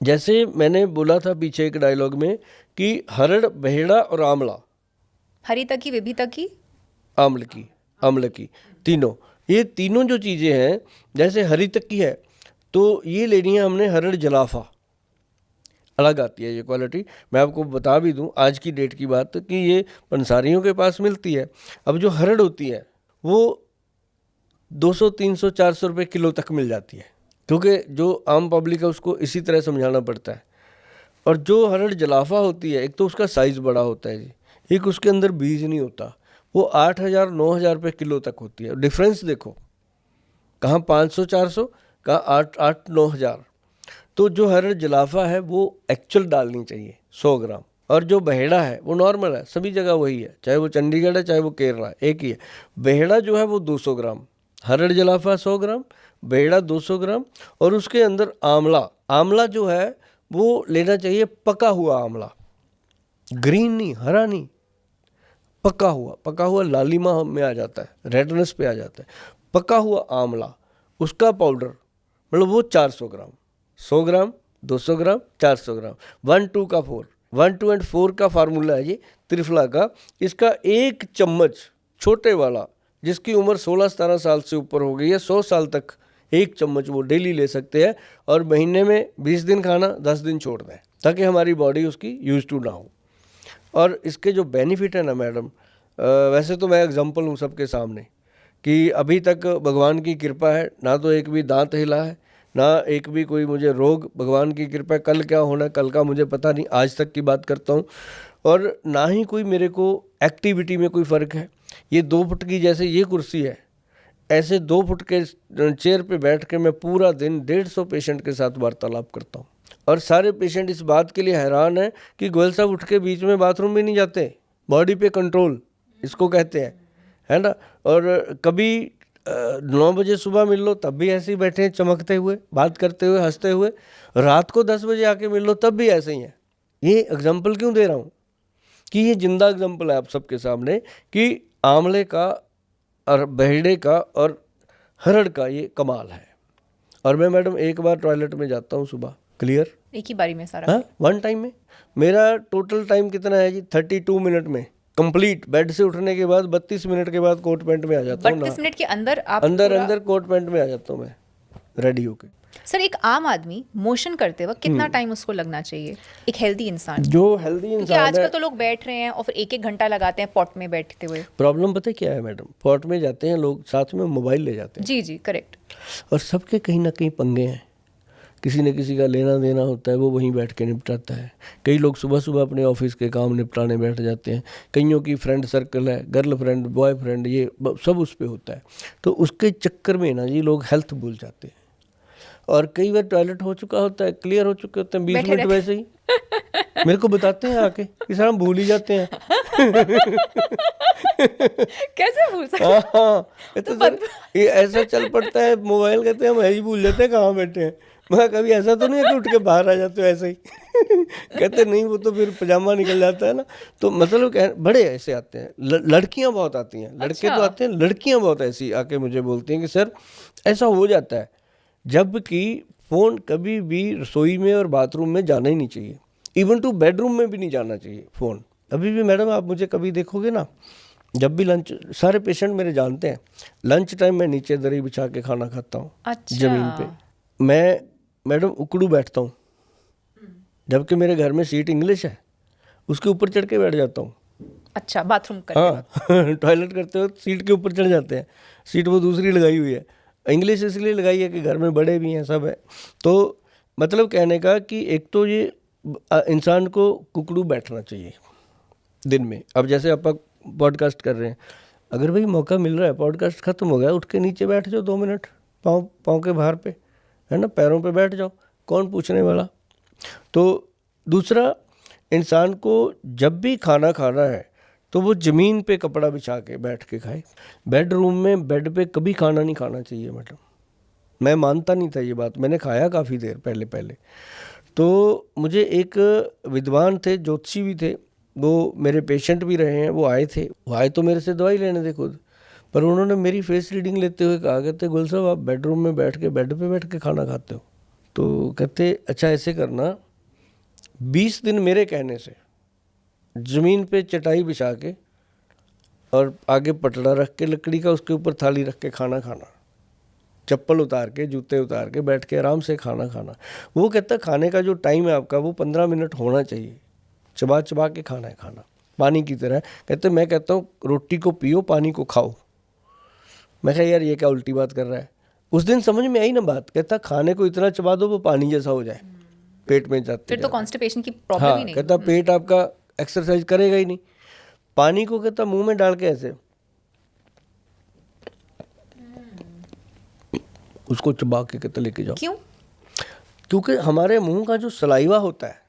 जैसे मैंने बोला था पीछे एक डायलॉग में कि हरड़, बहेड़ा और आंवला, हरितकी, विभितकी, अम्ल की, तीनों, ये तीनों जो चीज़ें हैं, जैसे हरी तक्की है तो ये लेनी है हमने हरड़ जलाफा, अलग आती है ये क्वालिटी। मैं आपको बता भी दूं आज की डेट की बात कि ये पंसारियों के पास मिलती है। अब जो हरड़ होती है वो 200, 300, 400 रुपये किलो तक मिल जाती है, क्योंकि जो आम पब्लिक है उसको इसी तरह समझाना पड़ता है। और जो हरड़ जलाफा होती है, एक तो उसका साइज़ बड़ा होता है जी, एक उसके अंदर बीज नहीं होता, वो 8,000, 9,000 रुपये किलो तक होती है। डिफरेंस देखो, कहाँ 500, 400, कहाँ 8, 9,000। तो जो हरड़ जलाफा है वो एक्चुअल डालनी चाहिए 100 ग्राम, और जो बहेड़ा है वो नॉर्मल है, सभी जगह वही है, चाहे वो चंडीगढ़ है चाहे वो केरला है, एक ही है। बहेड़ा जो है वो 200 ग्राम, हरड़ जलाफा 100 ग्राम, बहेड़ा 200 ग्राम, और उसके अंदर आंवला, आंवला जो है वो लेना चाहिए पका हुआ आंवला, ग्रीन नहीं, हरा नहीं, पका हुआ लालिमा में आ जाता है, रेडनेस पे आ जाता है, पका हुआ आंवला, उसका पाउडर, मतलब वो 400 ग्राम, 100 ग्राम, 200 ग्राम, 400 ग्राम, 1 2 का 4, 1 2 एंड 4 का फार्मूला है ये त्रिफला का। इसका एक चम्मच छोटे वाला, जिसकी उम्र 16-17 साल से ऊपर हो गई है, 100 साल तक एक चम्मच वो डेली ले सकते हैं, और महीने में 20 दिन खाना, 10 दिन छोड़ दें, ताकि हमारी बॉडी उसकी यूज टू ना हो। और इसके जो बेनिफिट है ना मैडम, वैसे तो मैं एग्जांपल हूँ सबके सामने कि अभी तक भगवान की कृपा है, ना तो एक भी दांत हिला है, ना एक भी कोई मुझे रोग, भगवान की कृपा है। कल क्या होना कल का मुझे पता नहीं, आज तक की बात करता हूँ, और ना ही कोई मेरे को एक्टिविटी में कोई फ़र्क है। ये 2 फुट की जैसे ये कुर्सी है, ऐसे 2 फुट के चेयर पे बैठ के मैं पूरा दिन 150 पेशेंट के साथ वार्तालाप करता हूँ, और सारे पेशेंट इस बात के लिए हैरान है कि गोयल साहब उठ के बीच में बाथरूम भी नहीं जाते, बॉडी पे कंट्रोल इसको कहते हैं, है ना। और कभी 9 बजे सुबह मिल लो तब भी ऐसे ही बैठे हैं, चमकते हुए, बात करते हुए, हंसते हुए। रात को 10 बजे आके मिल लो तब भी ऐसे ही हैं। ये एग्जाम्पल क्यों दे रहा हूँ कि ये जिंदा एग्जाम्पल है आप सबके सामने कि आंवले का और बहेड़े का और हरड़ का ये कमाल है। और मैं मैडम एक बार टॉयलेट में जाता हूँ सुबह, क्लियर, एक ही बारी में सारा? हाँ, 1 टाइम में। मेरा टोटल टाइम कितना है जी? 32 मिनट में कंप्लीट। बेड से उठने के बाद 32 मिनट के बाद कोट पैंट में आ जाता हूँ। 32 मिनट के अंदर आप अंदर कोट पैंट में आ जाता हूँ मैं, रेडी होके। सर, एक आम आदमी मोशन करते वक्त कितना टाइम उसको लगना चाहिए, एक हेल्दी इंसान? जो हेल्दी क्योंकि इंसान आजकल है, तो लोग बैठ रहे हैं और फिर 1-1 घंटा लगाते हैं पॉट में बैठते हुए। प्रॉब्लम पता है क्या है मैडम? पॉट में जाते हैं लोग, साथ में मोबाइल ले जाते हैं। जी जी, करेक्ट। और सबके कहीं ना कहीं पंगे हैं, किसी न किसी का लेना देना होता है, वो वहीं बैठ के निपटाता है। कई लोग सुबह सुबह अपने ऑफिस के काम निपटाने बैठ जाते हैं, कईयों की फ्रेंड सर्कल है, गर्लफ्रेंड, बॉयफ्रेंड, ये सब उस पर होता है। तो उसके चक्कर में ना जी लोग हेल्थ भूल जाते हैं, और कई बार टॉयलेट हो चुका होता है, क्लियर हो चुके होते हैं, 20 मिनट वैसे ही मेरे को बताते हैं आके कि सर हम भूल ही जाते हैं। कैसे भूल सकते? हाँ, ये ऐसा चल पड़ता है, मोबाइल कहते हैं, हम ही भूल जाते हैं कहाँ बैठे हैं। मैं कभी ऐसा तो नहीं है कि उठ के बाहर आ जाते हो ऐसे ही। कहते नहीं, वो तो फिर पजामा निकल जाता है ना। तो मतलब बड़े ऐसे आते हैं, लड़कियां बहुत आती हैं, लड़के तो आते हैं, लड़कियां बहुत ऐसी आके मुझे बोलती हैं कि सर ऐसा हो जाता है, जबकि फ़ोन कभी भी रसोई में और बाथरूम में जाना ही नहीं चाहिए, इवन टू बेडरूम में भी नहीं जाना चाहिए फ़ोन। अभी भी मैडम आप मुझे कभी देखोगे ना, जब भी लंच, सारे पेशेंट मेरे जानते हैं, लंच टाइम मैं नीचे दरी बिछा के खाना खाता हूँ। अच्छा। ज़मीन पे मैं मैडम उकड़ू बैठता हूँ, जबकि मेरे घर में सीट इंग्लिश है, उसके ऊपर चढ़ के बैठ जाता हूँ। अच्छा, बाथरूम करते हाँ, टॉयलेट करते वक्त सीट के ऊपर चढ़ जाते हैं। सीट वो दूसरी लगाई हुई है, इंग्लिश इसलिए लगाई है कि घर में बड़े भी हैं, सब है। तो मतलब कहने का कि एक तो ये इंसान को कुकड़ू बैठना चाहिए दिन में। अब जैसे आप पॉडकास्ट कर रहे हैं, अगर भाई मौका मिल रहा है, पॉडकास्ट खत्म हो गया, उठ के नीचे बैठ जाओ 2 मिनट, पाँव के बाहर पे, है ना, पैरों पे बैठ जाओ, कौन पूछने वाला। तो दूसरा, इंसान को जब भी खाना खाना है तो वो ज़मीन पे कपड़ा बिछा के बैठ के खाए। बेडरूम में बेड पे कभी खाना नहीं खाना चाहिए मैडम। मैं मानता नहीं था ये बात, मैंने खाया काफ़ी देर पहले। तो मुझे एक विद्वान थे, ज्योतिषी भी थे, वो मेरे पेशेंट भी रहे हैं, वो आए तो मेरे से दवाई लेने थे खुद, पर उन्होंने मेरी फेस रीडिंग लेते हुए कहा, कहते गुल साहब आप बेडरूम में बैठ के बेड पे बैठ के खाना खाते हो। तो कहते अच्छा ऐसे करना, 20 दिन मेरे कहने से ज़मीन पे चटाई बिछा के और आगे पटड़ा रख के लकड़ी का, उसके ऊपर थाली रख के खाना खाना, चप्पल उतार के, जूते उतार के, बैठ के आराम से खाना खाना। वो कहता खाने का जो टाइम है आपका वो 15 मिनट होना चाहिए, चबा चबा के खाना है खाना, पानी की तरह। कहते मैं कहता हूँ रोटी को पियो, पानी को खाओ। मैं कहा यार ये क्या उल्टी बात कर रहा है। उस दिन समझ में आई ना बात। कहता खाने को इतना चबा दो वो पानी जैसा हो जाए, पेट में जाते फिर तो जाते। कॉन्स्टिपेशन की प्रॉब्लम हाँ, ही नहीं। कहता पेट आपका एक्सरसाइज करेगा ही नहीं। पानी को कहता मुंह में डाल के ऐसे उसको चबा के कहता लेके जाओ। क्यों? क्योंकि हमारे मुंह का जो सलाइवा होता है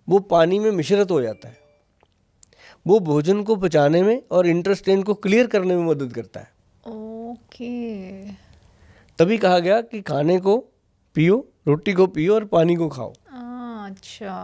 वो पानी में मिश्रित हो जाता है, वो भोजन को पचाने में और इंटेस्टाइन को क्लियर करने में मदद करता है। ओके। तभी कहा गया कि खाने को पियो, रोटी को पियो और पानी को खाओ। अच्छा।